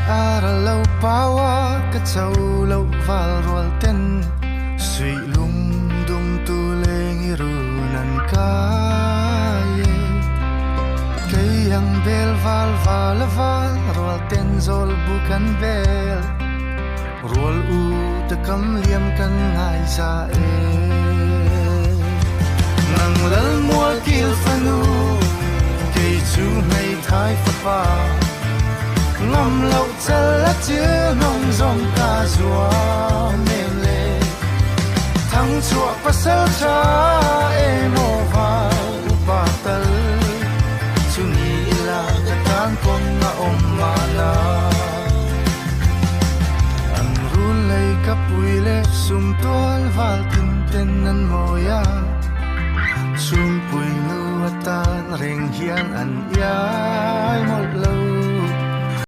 Aralaw pawa kacaw law valrual ten Sui lung dung tuleng irunan kaye Kayang bel val val rual ten zol bukan bel Rual u tekam liam kan ngai sa Nang lal mual kil fanu Kay chu ngay thai fa pa Ngam lâu chân lát chứa nông dòng ca rùa mềm lệ Thắng chuộc và sâu cha em mô vào bà tật Chú nghĩ là cả tan con ngã ôm mà na Anh run lấy cặp bùi lệ xung tuol val tin tên anh mô ya Xung bùi ngư tan rèn hiang anh ya